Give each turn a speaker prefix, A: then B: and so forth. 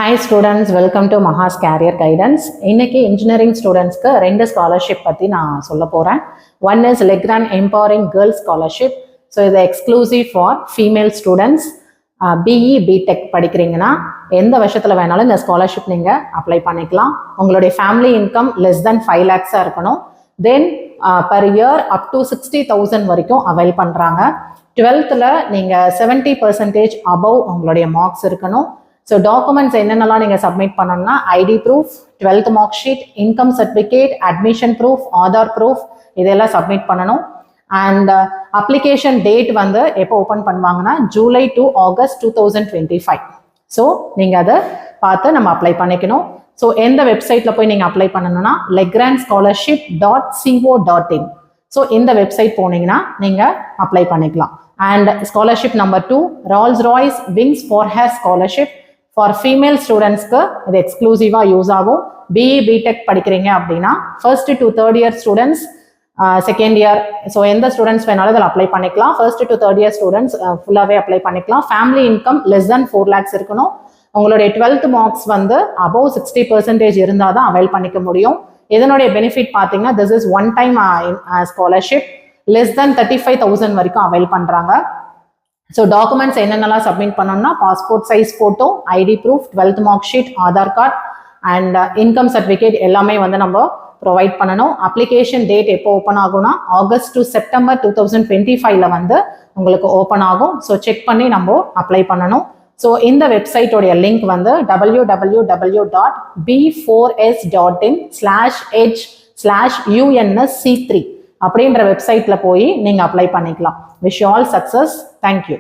A: Hi students, welcome to Mahas Career Guidance. இன்னைக்கு engineering studentsக்கு ரெண்டு scholarship பத்தி நான் சொல்ல போறேன். One is Legrand Empowering Girls Scholarship. So இது exclusive for female students. BE BTech படிக்கிறீங்கன்னா எந்த வருஷத்துல வேணாலும் இந்த ஸ்காலர்ஷிப் நீங்க அப்ளை பண்ணிக்கலாம். உங்களுடைய family income less than 5 lakhs இருக்கணும். தென் per year up to 60,000 வரைக்கும் அவைல் பண்றாங்க. 12th நீங்க 70% above உங்களுடைய மார்க்ஸ் இருக்கணும். ஸோ டாக்குமெண்ட்ஸ் என்னென்னலாம் நீங்கள் சப்மிட் பண்ணணும்னா ID proof, 12th mark sheet, income certificate, admission proof, Aadhaar proof இதெல்லாம் சப்மிட் பண்ணணும். அண்ட் அப்ளிகேஷன் டேட் வந்து எப்போ ஓப்பன் பண்ணுவாங்கன்னா July to August 2025. ஸோ நீங்கள் அதை பார்த்து நம்ம அப்ளை பண்ணிக்கணும். ஸோ எந்த வெப்சைட்டில் போய் நீங்கள் அப்ளை பண்ணணும்னா legrandscholarship.co.in. ஸோ இந்த வெப்சைட் போனீங்கன்னா நீங்கள் அப்ளை பண்ணிக்கலாம். And scholarship number 2 Rolls-Royce Wings for Hair scholarship for female ஸ்டூடெண்ட்ஸ்க்கு இது எக்ஸ்க்ளூசிவாக யூஸ் ஆகும். பிஇ பிடெக் படிக்கிறீங்க அப்படின்னா first to third year students, second year, so எந்த ஸ்டூடெண்ட்ஸ் வேணாலும் இதில் அப்ளை பண்ணிக்கலாம். First to third year students ஃபுல்லாகவே அப்ளை பண்ணிக்கலாம். Family income less than 4 lakhs இருக்கணும். உங்களுடைய 12th மார்க்ஸ் வந்து அபவ் 60% இருந்தால் தான் அவைல் பண்ணிக்க முடியும். இதனுடைய பெனிஃபிட் பார்த்தீங்கன்னா this is one time scholarship, less than 35,000 வரைக்கும் அவைல் பண்ணுறாங்க. ஸோ டாக்குமெண்ட்ஸ் என்னென்னலாம் சப்மிட் பண்ணணும்னா passport size photo, ID proof, 12th mark sheet, Aadhaar card and income certificate எல்லாமே வந்து நம்ம ப்ரொவைட் பண்ணணும். அப்ளிகேஷன் டேட் எப்போ ஓப்பன் ஆகும்னா August to September 2025 வந்து உங்களுக்கு ஓப்பன் ஆகும். ஸோ செக் பண்ணி நம்ம அப்ளை பண்ணணும். ஸோ இந்த வெப்சைட்டோடைய லிங்க் வந்து www.b4s.in/h/UNSC3 அப்படின்ற வெப்சைட்ல போய் நீங்க அப்ளை பண்ணிக்கலாம். Wish you all success. Thank you.